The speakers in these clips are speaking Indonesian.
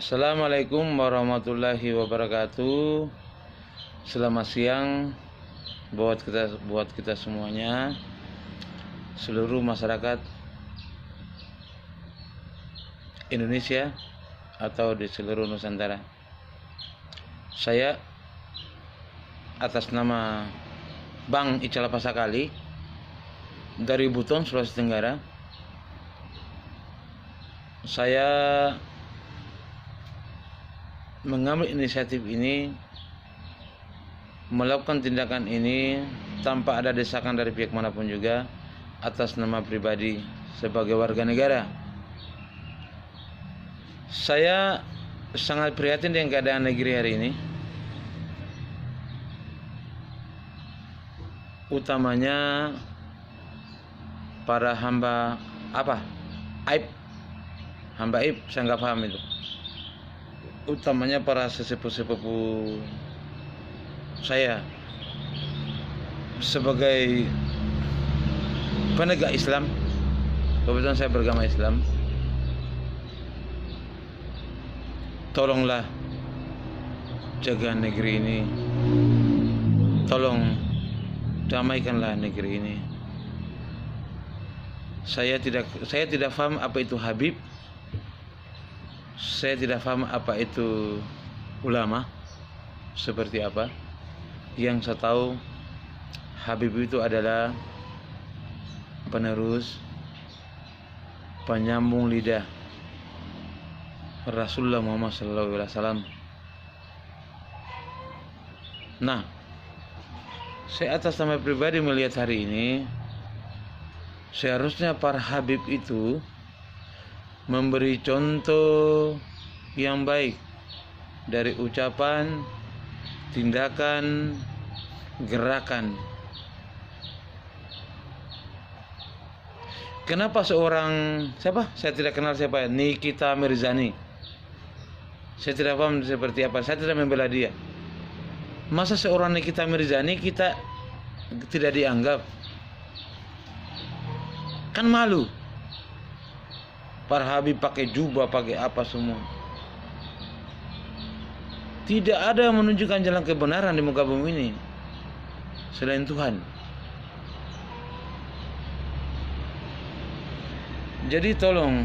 Assalamualaikum warahmatullahi wabarakatuh. Selamat siang buat kita semuanya, seluruh masyarakat Indonesia atau di seluruh Nusantara. Saya atas nama Bang Ical Pasakali dari Buton, Sulawesi Tenggara. Saya mengambil inisiatif ini, melakukan tindakan ini tanpa ada desakan dari pihak manapun juga, atas nama pribadi sebagai warga negara. Saya sangat prihatin dengan keadaan negeri hari ini, utamanya para hamba aib, saya nggak paham itu. Utamanya para sesepuh-sepuh saya sebagai penegak Islam. Kebetulan saya beragama Islam. Tolonglah jaga negeri ini, tolong damaikanlah negeri ini. Saya tidak paham apa itu Habib. Saya tidak paham apa itu ulama, seperti apa. Yang saya tahu, Habib itu adalah penerus, penyambung lidah Rasulullah Muhammad SAW. Nah, saya atas nama pribadi melihat hari ini, seharusnya para Habib itu memberi contoh yang baik dari ucapan, tindakan, gerakan. Kenapa saya tidak kenal siapa, Nikita Mirzani. Saya tidak paham seperti apa, saya tidak membela dia. Masa seorang Nikita Mirzani kita tidak dianggap? Kan malu. Para Habib pakai jubah, pakai apa semua. Tidak ada yang menunjukkan jalan kebenaran di muka bumi ini selain Tuhan. Jadi tolong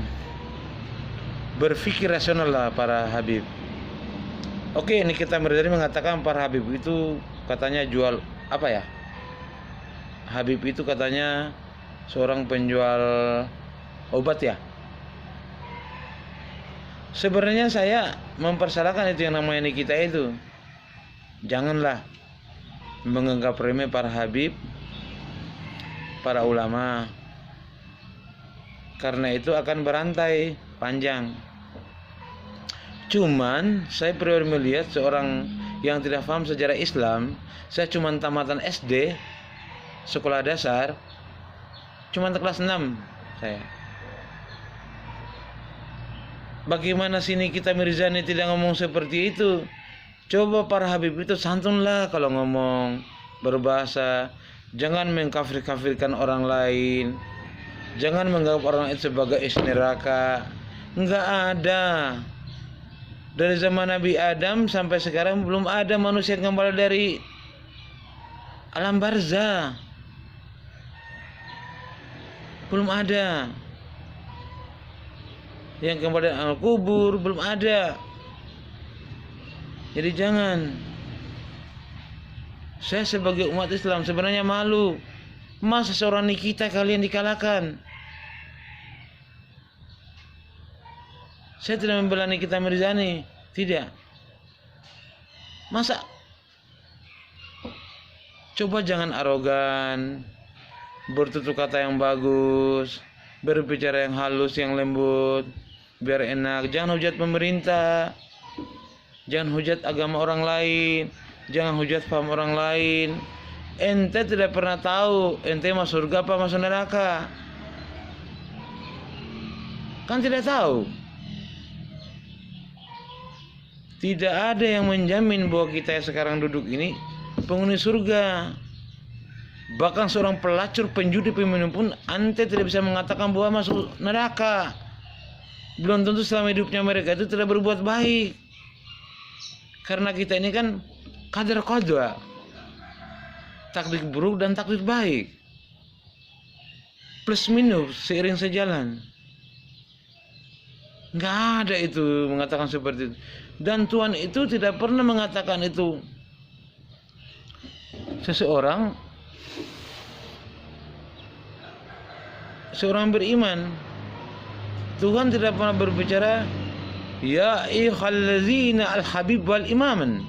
berpikir rasional lah para Habib. Oke, ini kita Mirzani mengatakan para Habib itu katanya jual apa ya? Habib itu katanya seorang penjual obat ya. Sebenarnya saya mempersalahkan itu yang namanya Nikita itu. Janganlah menganggap remeh para Habib, para ulama, karena itu akan berantai panjang. Cuman saya perlu melihat seorang yang tidak paham sejarah Islam. Saya cuma tamatan SD, sekolah dasar, cuma kelas 6 saya. Bagaimana sini kita Mirzani tidak ngomong seperti itu? Coba para Habib itu santunlah kalau ngomong, berbahasa. Jangan mengkafir-kafirkan orang lain. Jangan menganggap orang itu sebagai isi neraka. Enggak ada. Dari zaman Nabi Adam sampai sekarang belum ada manusia yang kembali dari alam barzah. Belum ada. Yang kembali al kubur belum ada. Jadi jangan. Saya sebagai umat Islam sebenarnya malu. Masa seorang Nikita kalian dikalahkan? Saya tidak membela Nikita Mirzani, tidak. Masa? Coba jangan arogan, bertutur kata yang bagus, berbicara yang halus, yang lembut, biar enak. Jangan hujat pemerintah, jangan hujat agama orang lain, jangan hujat paham orang lain. Ente tidak pernah tahu ente masuk surga apa masuk neraka, kan tidak tahu. Tidak ada yang menjamin bahwa kita yang sekarang duduk ini penghuni surga. Bahkan seorang pelacur, penjudi, peminum pun ente tidak bisa mengatakan bahwa masuk neraka. belum tentu selama hidupnya mereka itu tidak berbuat baik. Karena kita ini kan qadar qadwa, takdir buruk dan takdir baik, plus minus seiring sejalan. Nggak ada itu mengatakan seperti itu. Dan Tuhan itu tidak pernah mengatakan itu. Seorang beriman, Tuhan tidak pernah berbicara ya ayyuhallazina al-habib wal imaman.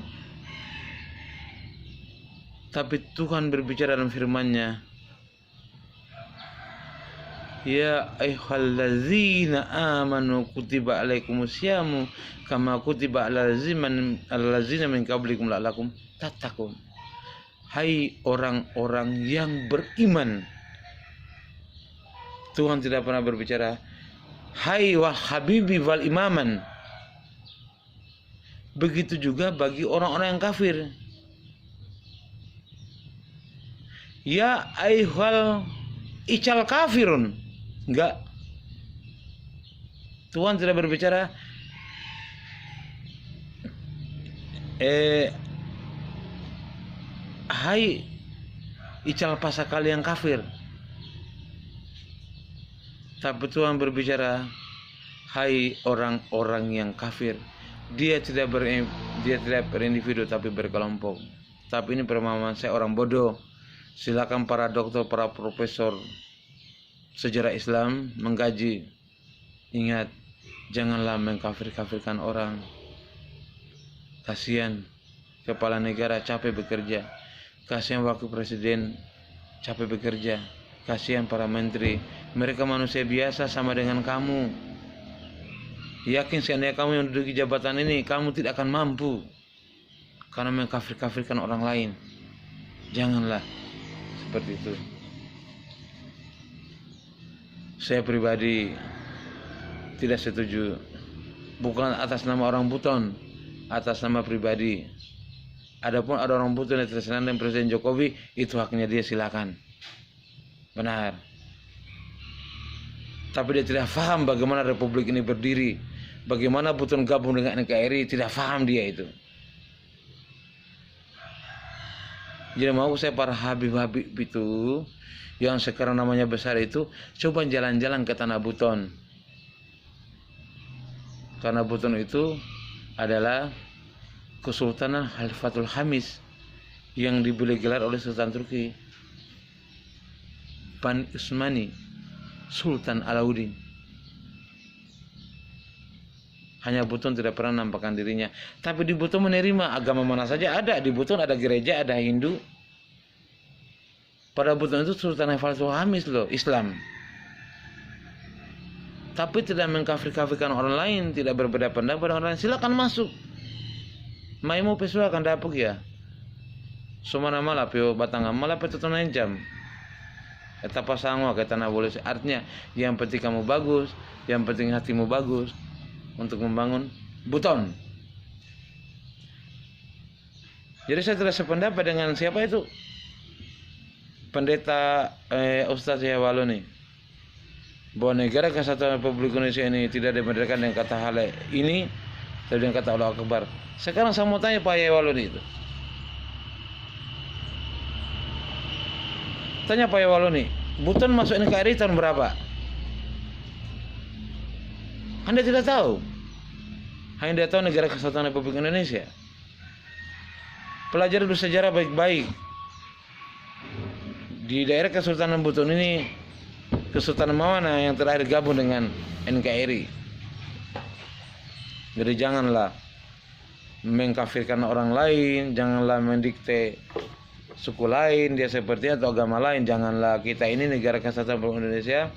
Tapi Tuhan berbicara dalam firman-Nya, ya ayyuhallazina amanu kutiba alaikumusyamu kama kutiba alazina min qablikum la'allakum tattaqun. Hai orang-orang yang beriman. Tuhan tidak pernah berbicara hai wal habibi wal imaman. Begitu juga bagi orang-orang yang kafir. Ya ayyuhal ical kafirun. Enggak. Tuhan tidak berbicara hai ical pasakal yang kafir. Tapi Tuhan berbicara hai orang-orang yang kafir. Dia tidak berindividu tapi berkelompok. Tapi ini pemahaman saya orang bodoh. Silakan para dokter, para profesor sejarah Islam mengkaji. Ingat, janganlah mengkafir-kafirkan orang. Kasihan kepala negara capek bekerja. Kasihan wakil presiden capek bekerja. Kasihan para menteri. Mereka manusia biasa sama dengan kamu. Yakin seandainya kamu yang menduduki jabatan ini, kamu tidak akan mampu karena mengkafir-kafirkan orang lain. Janganlah seperti itu. Saya pribadi tidak setuju. Bukan atas nama orang buton, atas nama pribadi. Adapun ada orang buton yang tersenang dengan Presiden Jokowi, itu haknya dia, silakan. Benar. Tapi dia tidak paham bagaimana republik ini berdiri. Bagaimana buton gabung dengan NKRI, tidak paham dia itu. Jadi mau saya para habib-habib itu yang sekarang namanya besar itu, coba jalan-jalan ke Tanah Buton. Karena Buton itu adalah Kesultanan Khalifatul Khamis yang diberi gelar oleh Sultan Turki Bani Utsmani, Sultan Alauddin. Hanya Buton tidak pernah nampakkan dirinya. Tapi di Buton menerima agama mana saja ada. Di Buton ada gereja, ada Hindu. Pada Buton itu Sultan Khalifatul Khamis loh, Islam. Tapi tidak mengkafir-kafirkan orang lain, tidak berbeda pendapat dengan orang lain. Silakan masuk. Maimu pesua akan dapuk ya. Sumana malah pio batang malah petutunan jam. Eta pasango kata tanah boleh. Artinya yang penting kamu bagus, yang penting hatimu bagus untuk membangun Buton. Jadi saya tidak sependapat dengan siapa itu pendeta Ustaz Yahwaloni, bahwa negara kesatuan Republik Indonesia ini tidak dimerdekakan dengan kata hal ini, tapi dengan kata Allah Akbar. Sekarang saya mau tanya Pak Yahwaloni itu, tanya Pak Yahwaloni, Buton masuk NKRI tahun berapa? Anda tidak tahu. Hanya dia tahu negara kesatuan Republik Indonesia. Pelajari dulu sejarah baik-baik. Di daerah Kesultanan Buton ini, Kesultanan mana yang terakhir gabung dengan NKRI. Jadi janganlah mengkafirkan orang lain, janganlah mendikte suku lain, dia seperti atau agama lain. Janganlah. Kita ini negara kesatuan Republik Indonesia,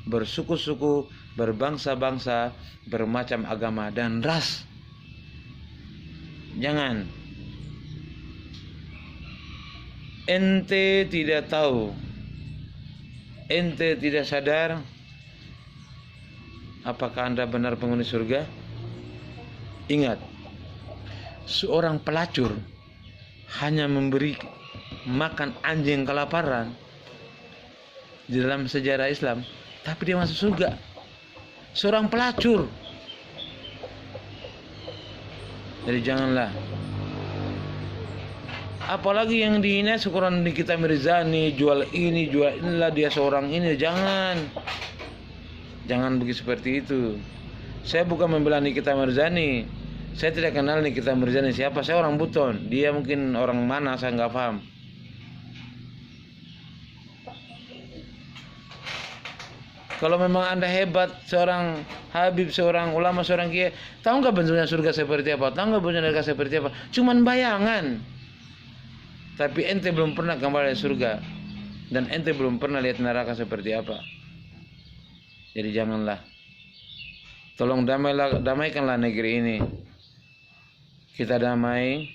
bersuku-suku, berbangsa-bangsa, bermacam agama dan ras. Jangan. Ente tidak tahu, ente tidak sadar apakah Anda benar penghuni surga? Ingat, seorang pelacur hanya memberi makan anjing kelaparan di dalam sejarah Islam, tapi dia masuk surga. Seorang pelacur Jadi janganlah. Apalagi yang dihina seorang Nikita Mirzani, jual ini, jual inilah, dia seorang ini. Jangan begitu seperti itu. Saya bukan membela Nikita Mirzani. Saya tidak kenal Nikita Mirzani siapa. Saya orang Buton. Dia mungkin orang mana, saya nggak paham. Kalau memang Anda hebat, seorang Habib, seorang ulama, seorang kiai, tahu nggak bentuknya surga seperti apa? Tahu nggak bentuknya neraka seperti apa? Cuman bayangan. Tapi ente belum pernah kembali ke surga, dan ente belum pernah lihat neraka seperti apa. Jadi janganlah. Tolong damaikanlah negeri ini. Kita damai,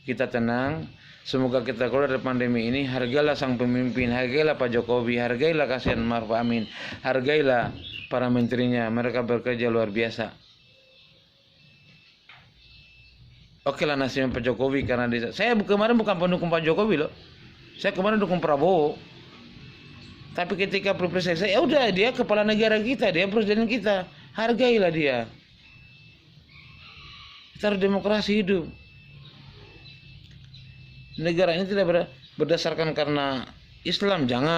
kita tenang. Semoga kita keluar dari pandemi ini. Hargailah sang pemimpin, hargailah Pak Jokowi, hargailah kasihan Maruf Amin, hargailah para menterinya. Mereka bekerja luar biasa. Oke lah nasibnya Pak Jokowi, karena saya kemarin bukan pendukung Pak Jokowi loh. Saya kemarin dukung Prabowo. Tapi ketika pilpres selesai, ya udah, dia kepala negara kita, dia presiden kita. Hargailah dia. Kita harus demokrasi hidup. Negara ini tidak berdasarkan karena Islam, jangan.